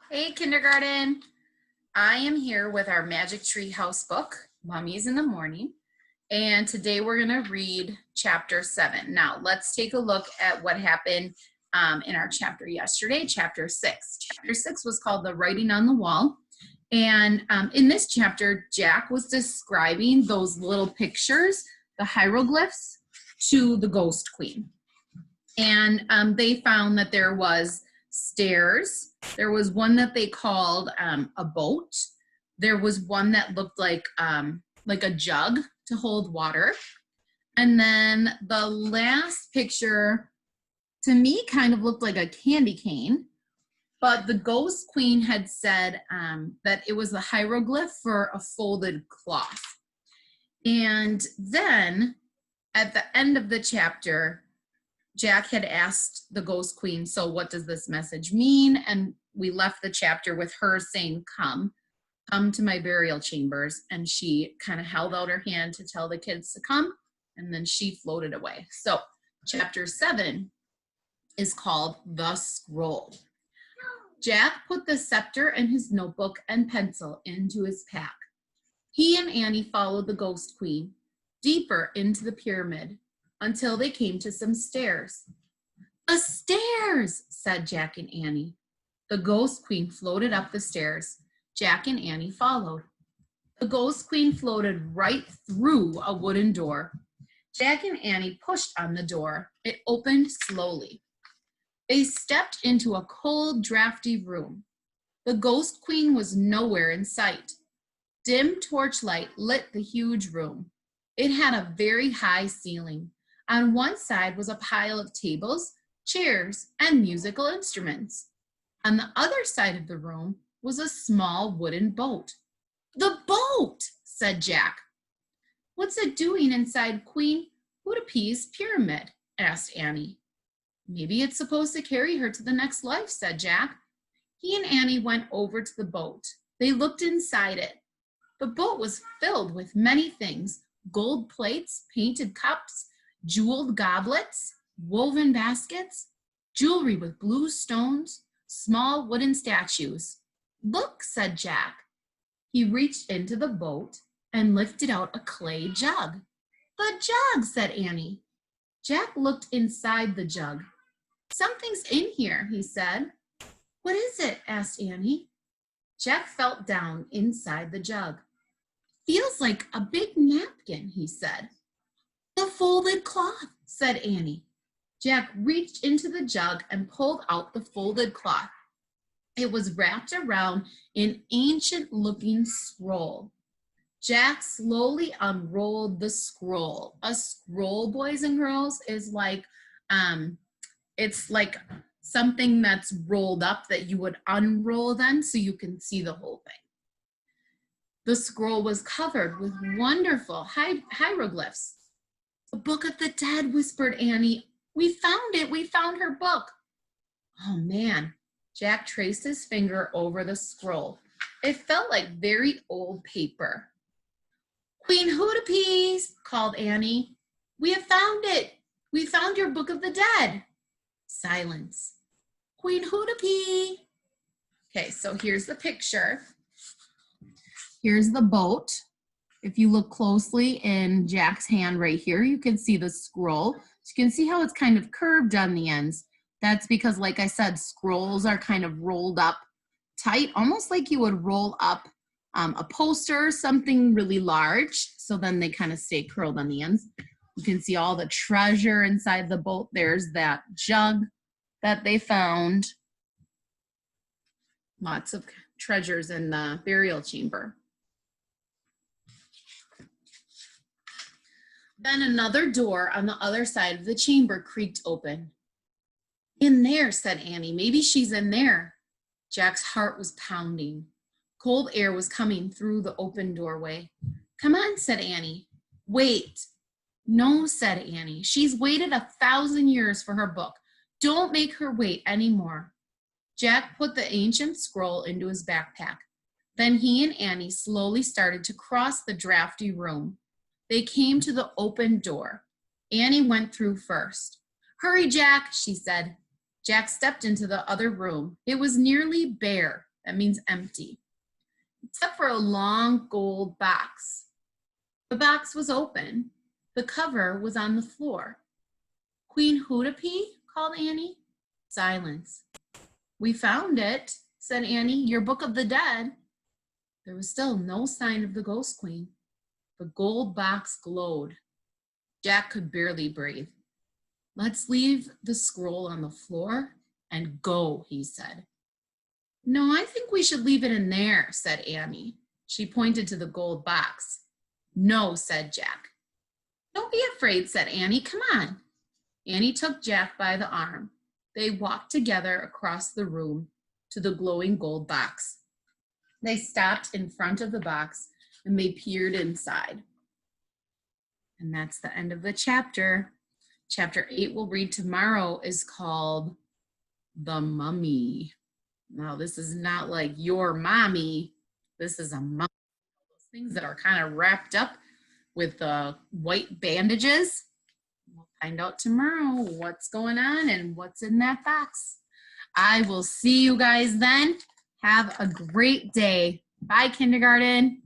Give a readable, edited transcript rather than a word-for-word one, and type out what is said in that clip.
Hey, kindergarten. I am here with our Magic Tree House book, Mummies in the Morning. And today we're going to read chapter 7. Now, let's take a look at what happened in our chapter yesterday, chapter 6. Chapter 6 was called The Writing on the Wall. And in this chapter, Jack was describing those little pictures, the hieroglyphs, to the Ghost Queen. And they found that there was stairs. There was one that they called a boat. There was one that looked like a jug to hold water. And then the last picture, to me, kind of looked like a candy cane. But the Ghost Queen had said that it was the hieroglyph for a folded cloth. And then at the end of the chapter, Jack had asked the Ghost Queen, so what does this message mean? And we left the chapter with her saying, come to my burial chambers. And she kind of held out her hand to tell the kids to come, and then she floated away. So chapter 7 is called The Scroll. Jack put the scepter and his notebook and pencil into his pack. He and Annie followed the Ghost Queen deeper into the pyramid until they came to some stairs. The stairs, said Jack and Annie. The Ghost Queen floated up the stairs. Jack and Annie followed. The Ghost Queen floated right through a wooden door. Jack and Annie pushed on the door. It opened slowly. They stepped into a cold, drafty room. The Ghost Queen was nowhere in sight. Dim torchlight lit the huge room. It had a very high ceiling. On one side was a pile of tables, chairs, and musical instruments. On the other side of the room was a small wooden boat. The boat, said Jack. What's it doing inside Queen Hootapee's pyramid? Asked Annie. Maybe it's supposed to carry her to the next life, said Jack. He and Annie went over to the boat. They looked inside it. The boat was filled with many things: gold plates, painted cups, jeweled goblets, woven baskets, jewelry with blue stones, small wooden statues. Look, said Jack. He reached into the boat and lifted out a clay jug. The jug, said Annie. Jack looked inside the jug. Something's in here, he said. What is it? Asked Annie. Jack felt down inside the jug. Feels like a big napkin, he said. The folded cloth, said Annie. Jack reached into the jug and pulled out the folded cloth. It was wrapped around an ancient-looking scroll. Jack slowly unrolled the scroll. A scroll, boys and girls, is like, it's like something that's rolled up that you would unroll then so you can see the whole thing. The scroll was covered with wonderful hieroglyphs. The Book of the Dead, whispered Annie. We found it. We found her book. Oh, man. Jack traced his finger over the scroll. It felt like very old paper. Queen Hootapee, called Annie. We have found it. We found your Book of the Dead. Silence. Queen Hootapee. Okay, so here's the picture. Here's the boat. If you look closely in Jack's hand right here, you can see the scroll. So you can see how it's kind of curved on the ends. That's because, like I said, scrolls are kind of rolled up tight, almost like you would roll up a poster, something really large. So then they kind of stay curled on the ends. You can see all the treasure inside the boat. There's that jug that they found. Lots of treasures in the burial chamber. Then another door on the other side of the chamber creaked open. In there, said Annie. Maybe she's in there. Jack's heart was pounding. Cold air was coming through the open doorway. Come on, said Annie. Wait. No, said Annie. She's waited 1,000 years for her book. Don't make her wait anymore. Jack put the ancient scroll into his backpack. Then he and Annie slowly started to cross the drafty room. They came to the open door. Annie went through first. Hurry, Jack, she said. Jack stepped into the other room. It was nearly bare, That means empty, except for a long gold box. The box was open. The cover was on the floor. Queen Hootapee, called Annie. Silence. We found it, said Annie, your book of the dead. There was still no sign of the ghost queen. The gold box glowed. Jack could barely breathe. Let's leave the scroll on the floor and go, he said. No, I think we should leave it in there, said Annie. She pointed to the gold box. No, said Jack. Don't be afraid, said Annie. Come on. Annie took Jack by the arm. They walked together across the room to the glowing gold box. They stopped in front of the box and they peered inside. And that's the end of the chapter. Chapter 8 we'll read tomorrow is called The Mummy. Now, this is not like your mommy. This is a mummy. Those things that are kind of wrapped up with white bandages. We'll find out tomorrow what's going on and what's in that box. I will see you guys then. Have a great day. Bye, kindergarten.